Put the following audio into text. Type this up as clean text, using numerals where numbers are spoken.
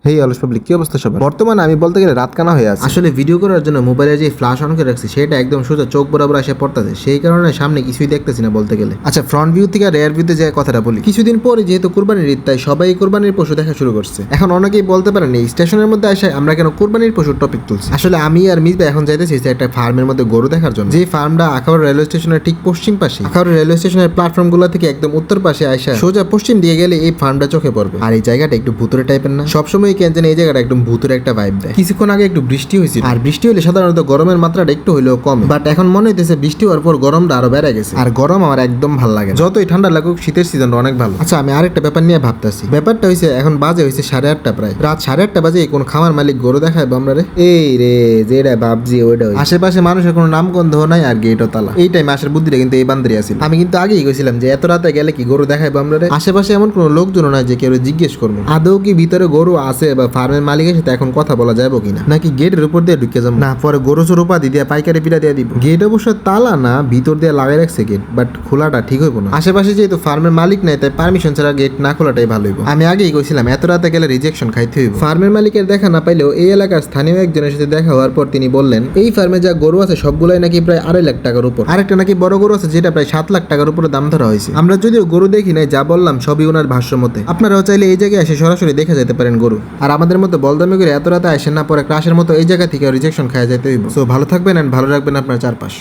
হেই অলস পাবলিক, কি অবস্থা সবার? বর্তমানে আমি বলতে গেলে রাত কানা হয়ে আছে। আসলে ভিডিও করার জন্য মোবাইলে যে ফ্ল্যাশ অন করে রাখছি সেটা একদম সোজা চোখ বরাবর এসে পড়তেছে, সেই কারণে সামনে কিছুই দেখতেছি না বলতে গেলে। আচ্ছা, ফ্রন্ট ভিউ থেকে রেয়ার ভিউতে যে কথাটা বলি, কিছুদিন পরে যেহেতু কুরবানির ঈদ, তাই সবাই কুরবানির পশু দেখা শুরু করছে। এখন অনেকেই বলতে পারেন এই স্টেশনের মধ্যে এসে আমরা কেন কুরবানির পশুর টপিক তুলছি। আসলে আমি আর মিজবা এখন যাইতেছি একটা ফার্মের মধ্যে গরু দেখার জন্য, যে ফার্মটা আখাউড়া রেলওয়ে স্টেশনের ঠিক পশ্চিম পাশে। আখাউড়া রেলওয়ে স্টেশনের প্ল্যাটফর্ম গুলো থেকে একদম উত্তর পাশে আসা সোজা পশ্চিম দিয়ে গেলে এই ফার্মটা চোখে পড়বে। আর এই জায়গাটা একটু ভুতুরে টাইপের না? সবসময় কেন জানি এই জায়গাটা একদম ভূতের একটা ভাইব দেয়। কিছুক্ষণ আগে একটু বৃষ্টি হয়েছিল, আর বৃষ্টি হলে সাধারণত গরমের মাত্রাটা একটু হইলেও কমে, বাট এখন মনে হইতেছে বৃষ্টি হওয়ার পর গরমটা আরো বেড়ে গেছে। আর গরম আমার একদম ভালো লাগে না, যতই ঠান্ডা লাগুক শীতের সিজনটা অনেক ভালো। আচ্ছা, আমি আরেকটা ব্যাপার নিয়ে ভাবতেছি। ব্যাপারটা হইছে এখন বাজে হইছে 8:30 প্রায় রাত 8:30 বাজে কোন খামার মালিক গরু দেখায় আমরা রে? এই রে যেটা ভাবছি ওইটা আশেপাশে মানুষের কোনো নাম গন্ধ নাই, আর গেটও তালা। এই টাইম আসার বুদ্ধিটা কিন্তু এই বান্দরি আছিল। আমি কিন্তু আগেই কইছিলাম যে এত রাতে গেলে কি গরু দেখাইবো আমরা রে? আশেপাশে এমন কোনো লোকজন নাই যে কেউ জিজ্ঞেস করবো আদৌ কি ভিতরে গরু আছে, বা ফার্মের মালিকের সাথে এখন কথা বলা যাবো কিনা, নাকি গেটের উপর দিয়ে ঢুকে যাবো, না পরে গরু চোর উপাধি দিয়ে পাইকারি পিড়া দিয়ে দিব। গেট অবশ্য তালা না, ভিতর দিয়ে লাগাই রাখছে গেট, বাট খোলাটা ঠিক হইব না। আশেপাশে যেহেতু ফার্মের মালিক নাই, তাই পারমিশন ছাড়া গেট না খোলাটাই ভালো হইব। আমি আগেই কইছিলাম এত রাতে গেলে রিজেকশন খাইতে হইব। ফার্মের মালিকের দেখা না পাইলেও এই এলাকার স্থানীয় একজনের সাথে দেখা হওয়ার পর তিনি বললেন এই ফার্মে যা গরু আছে সবগুলাই নাকি প্রায় 2.5 লাখ টাকার উপর। আরেকটা নাকি বড় গরু আছে যেটা প্রায় 7 লাখ টাকার উপরে দাম ধরা হয়েছে। আমরা যদিও গরু দেখি নাই, যা বললাম সবই ওনার ভাষ্য মতে। আপনারাও চাইলে এই জায়গায় এসে সরাসরি দেখে যেতে পারেন গরু। আর আমাদের মতো বলদামি করে এত রাতে আসেন না, পরে ক্রাশের মতো এই জায়গা থেকে রিজেকশন খাওয়া যেতে হইব। সো ভালো থাকবেন এন্ড ভালো রাখবেন আপনার চারপাশ।